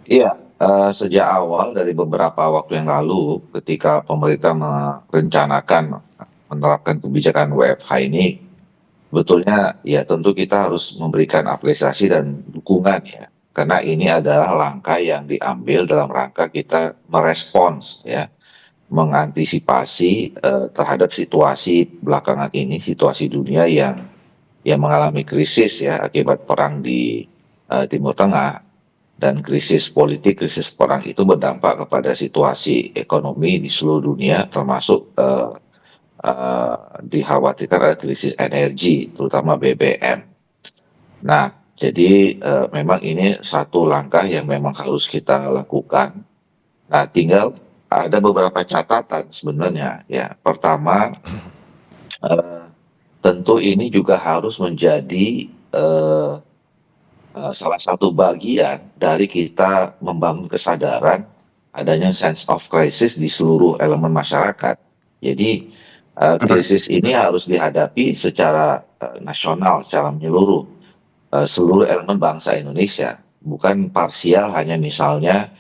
Iya, sejak awal dari beberapa waktu yang lalu ketika pemerintah merencanakan menerapkan kebijakan WFH ini, sebetulnya ya tentu kita harus memberikan apresiasi dan dukungan ya. Karena ini adalah langkah yang diambil dalam rangka kita merespons ya, mengantisipasi, terhadap situasi belakangan ini, situasi dunia yang mengalami krisis ya akibat perang di, Timur Tengah. Dan krisis politik, krisis perang itu berdampak kepada situasi ekonomi di seluruh dunia, termasuk dikhawatirkan ada krisis energi, terutama BBM. Nah, jadi memang ini satu langkah yang memang harus kita lakukan. Nah, tinggal ada beberapa catatan sebenarnya. Ya, pertama, eh, tentu ini juga harus menjadi salah satu bagian dari kita membangun kesadaran adanya sense of crisis di seluruh elemen masyarakat. Jadi krisis ini harus dihadapi secara nasional, secara menyeluruh, seluruh elemen bangsa Indonesia, bukan parsial hanya misalnya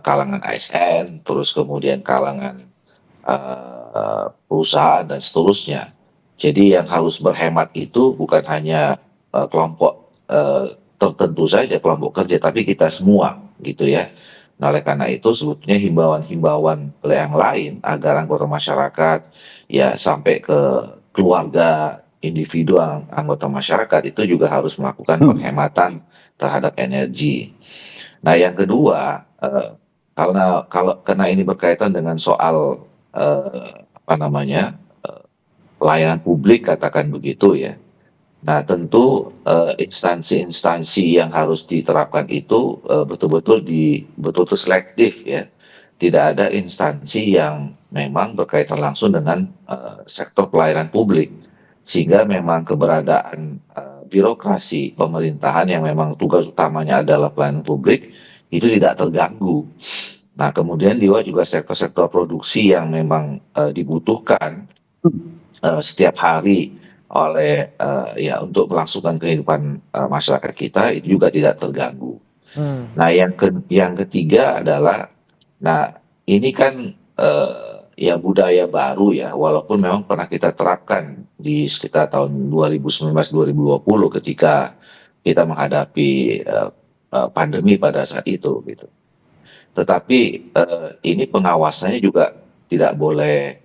kalangan ASN, terus kemudian kalangan perusahaan dan seterusnya. Jadi yang harus berhemat itu bukan hanya kelompok tertentu saja, kelompok kerja, tapi kita semua gitu ya. Nah, oleh karena itu sebetulnya himbauan-himbauan yang lain agar anggota masyarakat ya sampai ke keluarga individu anggota masyarakat itu juga harus melakukan penghematan terhadap energi. Nah, yang kedua, karena ini berkaitan dengan soal apa namanya pelayanan publik katakan begitu ya. Nah, tentu instansi-instansi yang harus diterapkan itu betul-betul betul-betul selektif ya. Tidak ada instansi yang memang berkaitan langsung dengan sektor pelayanan publik, sehingga memang keberadaan birokrasi pemerintahan yang memang tugas utamanya adalah pelayanan publik itu tidak terganggu. Nah, kemudian juga sektor-sektor produksi yang memang dibutuhkan setiap hari oleh ya untuk melangsungkan kehidupan masyarakat kita itu juga tidak terganggu. Hmm. Nah, yang ketiga adalah, nah ini kan ya budaya baru ya, walaupun memang pernah kita terapkan di sekitar tahun 2019-2020 ketika kita menghadapi pandemi pada saat itu gitu. Tetapi ini pengawasannya juga tidak boleh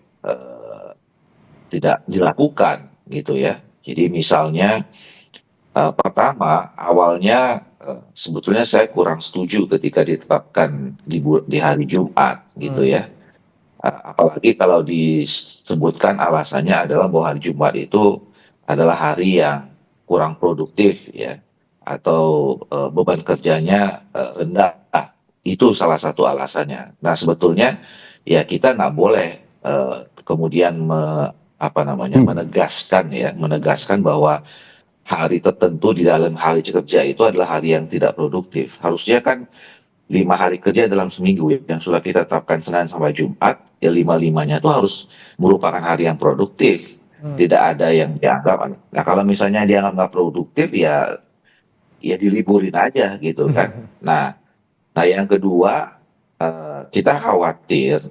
tidak dilakukan gitu ya. Jadi misalnya pertama awalnya sebetulnya saya kurang setuju ketika ditetapkan di hari Jumat gitu Hmm. ya. Apalagi kalau disebutkan alasannya adalah bahwa hari Jumat itu adalah hari yang kurang produktif ya, atau beban kerjanya rendah. Itu salah satu alasannya. Nah, sebetulnya ya kita nggak boleh kemudian apa namanya menegaskan bahwa hari tertentu di dalam hari kerja itu adalah hari yang tidak produktif. Harusnya kan 5 hari kerja dalam seminggu yang sudah kita tetapkan Senin sampai Jumat, ya lima-limanya itu harus merupakan hari yang produktif. Hmm. Tidak ada yang dianggap, nah kalau misalnya dianggap nggak produktif ya diliburin aja gitu kan. Nah, yang kedua, kita khawatir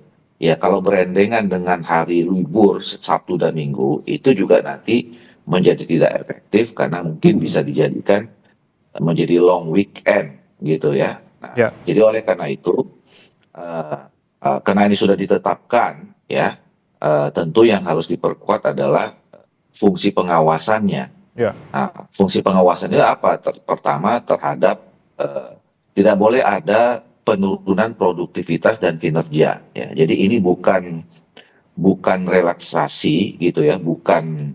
ya kalau berendengan dengan hari libur Sabtu dan Minggu itu juga nanti menjadi tidak efektif karena mungkin bisa dijadikan menjadi long weekend gitu ya. Nah, Ya. jadi oleh karena itu, karena ini sudah ditetapkan ya, tentu yang harus diperkuat adalah fungsi pengawasannya. Ya. Nah, fungsi pengawasannya apa? Pertama terhadap tidak boleh ada penurunan produktivitas dan kinerja. Ya. Jadi ini bukan relaksasi gitu ya, bukan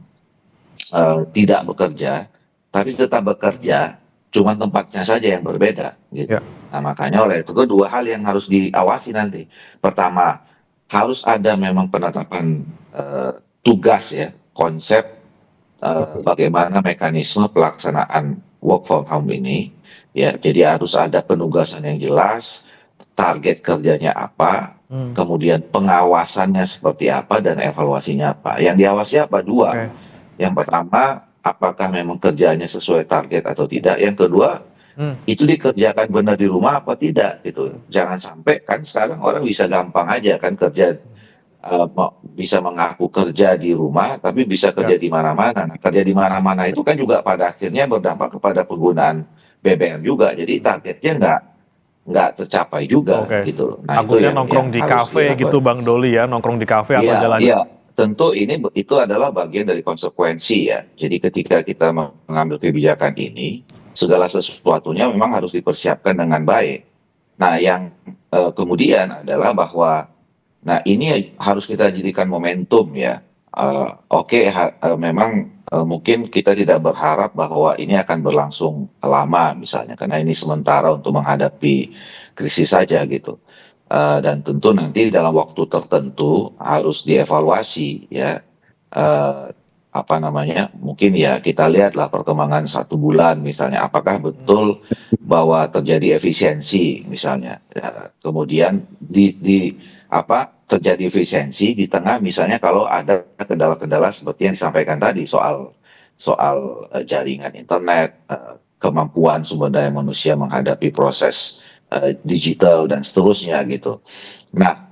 tidak bekerja, tapi tetap bekerja, cuma tempatnya saja yang berbeda gitu. Ya. Nah, makanya oleh itu kedua hal yang harus diawasi nanti. Pertama, harus ada memang penetapan tugas ya, konsep bagaimana mekanisme pelaksanaan work from home ini. Ya, jadi harus ada penugasan yang jelas, target kerjanya apa, Hmm. kemudian pengawasannya seperti apa dan evaluasinya apa. Yang diawasi apa? Dua. Oke. Yang pertama, apakah memang kerjanya sesuai target atau tidak. Yang kedua, itu dikerjakan benar di rumah apa tidak gitu. Jangan sampai kan sekarang orang bisa gampang aja kan kerja, bisa mengaku kerja di rumah tapi bisa kerja Ya, di mana-mana. Nah, kerja di mana-mana itu kan juga pada akhirnya berdampak kepada penggunaan BBM juga. Jadi targetnya nggak tercapai juga oke. gitu. Nah itu Takutnya yang nongkrong di harus kafe gitu dilakukan. Bang Doli ya, nongkrong di kafe atau Iya, jalan. iya, tentu itu adalah bagian dari konsekuensi ya. Jadi ketika kita mengambil kebijakan ini, segala sesuatunya memang harus dipersiapkan dengan baik. Nah, yang kemudian adalah bahwa, nah ini harus kita jadikan momentum ya. Oke, memang mungkin kita tidak berharap bahwa ini akan berlangsung lama misalnya, karena ini sementara untuk menghadapi krisis saja gitu. Dan tentu nanti dalam waktu tertentu harus dievaluasi ya, eh, apa namanya, mungkin ya kita lihatlah perkembangan 1 bulan misalnya, apakah betul bahwa terjadi efisiensi misalnya. Ya, kemudian terjadi efisiensi di tengah misalnya kalau ada kendala-kendala seperti yang disampaikan tadi soal soal jaringan internet, kemampuan sumber daya manusia menghadapi proses digital dan seterusnya gitu. Nah,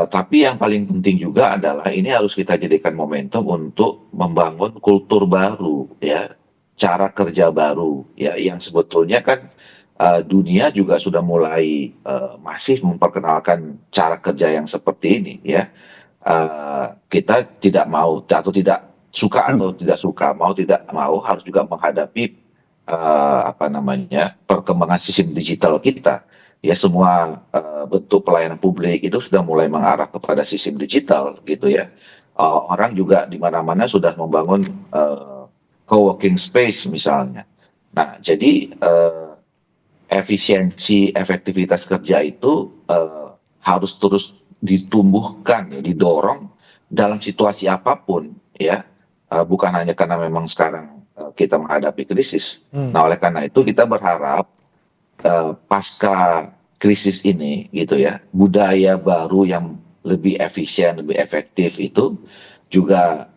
tapi yang paling penting juga adalah ini harus kita jadikan momentum untuk membangun kultur baru ya, cara kerja baru ya, yang sebetulnya kan dunia juga sudah mulai masif memperkenalkan cara kerja yang seperti ini ya. Kita tidak mau atau tidak suka atau tidak suka, mau tidak mau harus juga menghadapi apa namanya, perkembangan sistem digital kita. Ya semua bentuk pelayanan publik itu sudah mulai mengarah kepada sistem digital gitu ya. Orang juga di mana-mana sudah membangun co-working space misalnya. Nah, jadi efisiensi, efektivitas kerja itu harus terus ditumbuhkan, ya, didorong dalam situasi apapun, ya. Bukan hanya karena memang sekarang kita menghadapi krisis. Hmm. Nah, oleh karena itu kita berharap pasca krisis ini, gitu ya, budaya baru yang lebih efisien, lebih efektif itu juga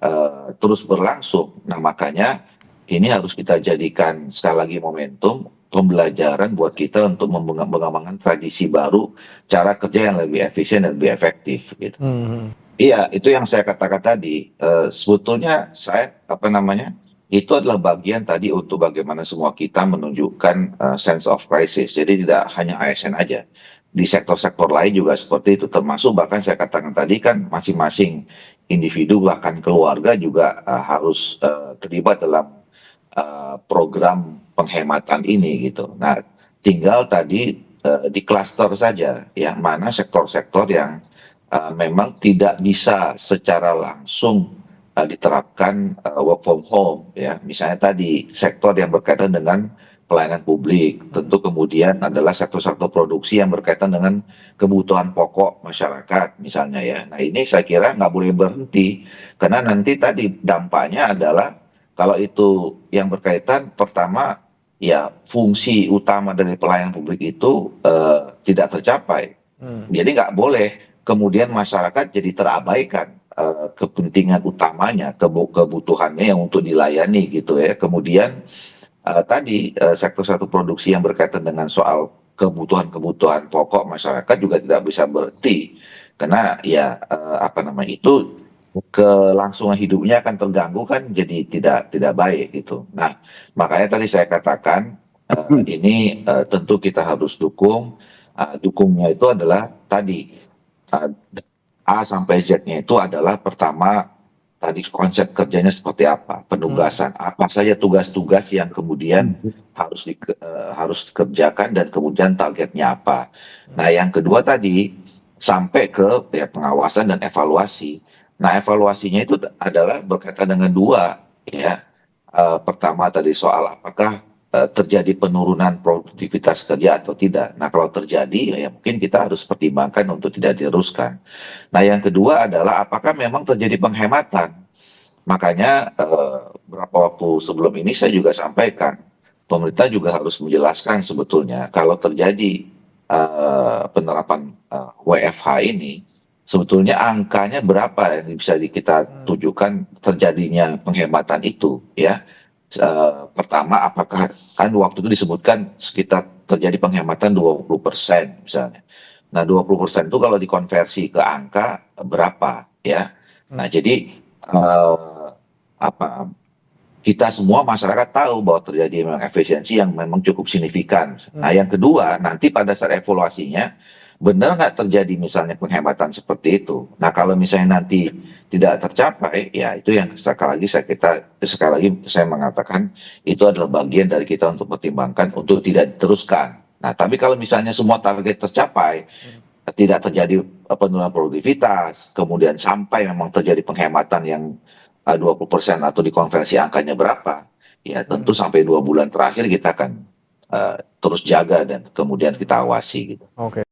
terus berlangsung. Nah, makanya ini harus kita jadikan sekali lagi momentum pembelajaran buat kita untuk mengembangkan tradisi baru, cara kerja yang lebih efisien dan lebih efektif gitu. Hmm. Iya, itu yang saya katakan tadi. Sebetulnya saya apa namanya? Itu adalah bagian tadi untuk bagaimana semua kita menunjukkan sense of crisis. Jadi tidak hanya ASN aja. Di sektor-sektor lain juga seperti itu. Termasuk bahkan saya katakan tadi kan masing-masing individu bahkan keluarga juga harus terlibat dalam program penghematan ini gitu. Nah, tinggal tadi di klaster saja, yang mana sektor-sektor yang memang tidak bisa secara langsung diterapkan work from home ya. Misalnya tadi sektor yang berkaitan dengan pelayanan publik, tentu kemudian adalah sektor-sektor produksi yang berkaitan dengan kebutuhan pokok masyarakat misalnya ya. Nah ini saya kira nggak boleh berhenti, karena nanti tadi dampaknya adalah kalau itu yang berkaitan, pertama ya fungsi utama dari pelayanan publik itu tidak tercapai. Jadi nggak boleh kemudian masyarakat jadi terabaikan kepentingan utamanya, kebutuhannya yang untuk dilayani gitu ya. Kemudian tadi sektor-sektor produksi yang berkaitan dengan soal kebutuhan-kebutuhan pokok masyarakat juga tidak bisa berhenti, karena ya apa namanya itu, kelangsungan hidupnya akan terganggu kan, jadi tidak baik gitu. Nah, makanya tadi saya katakan ini tentu kita harus dukung. Dukungnya itu adalah tadi uh, A sampai Z-nya itu adalah pertama tadi konsep kerjanya seperti apa, penugasan apa saja tugas-tugas yang kemudian harus dikerjakan dan kemudian targetnya apa. Nah, yang kedua tadi sampai ke ya, pengawasan dan evaluasi. Nah, evaluasinya itu adalah berkaitan dengan dua ya. Pertama tadi soal apakah terjadi penurunan produktivitas kerja atau tidak. Nah, kalau terjadi ya mungkin kita harus pertimbangkan untuk tidak diteruskan. Nah, yang kedua adalah apakah memang terjadi penghematan. Makanya beberapa waktu sebelum ini saya juga sampaikan, pemerintah juga harus menjelaskan sebetulnya kalau terjadi penerapan WFH ini, sebetulnya angkanya berapa yang bisa kita tujukan terjadinya penghematan itu, ya. Pertama, apakah kan waktu itu disebutkan sekitar terjadi penghematan 20% misalnya. Nah, 20% itu kalau dikonversi ke angka berapa ya? Nah, jadi apa kita semua masyarakat tahu bahwa terjadi memang efisiensi yang memang cukup signifikan. Nah, yang kedua, nanti pada saat evaluasinya, benar nggak terjadi misalnya penghematan seperti itu. Nah, kalau misalnya nanti tidak tercapai, ya itu yang sekali lagi saya mengatakan itu adalah bagian dari kita untuk pertimbangkan untuk tidak diteruskan. Nah, tapi kalau misalnya semua target tercapai, tidak terjadi penurunan produktivitas, kemudian sampai memang terjadi penghematan yang 20% atau dikonversi angkanya berapa, ya tentu sampai 2 bulan terakhir kita akan terus jaga dan kemudian kita awasi gitu. Oke.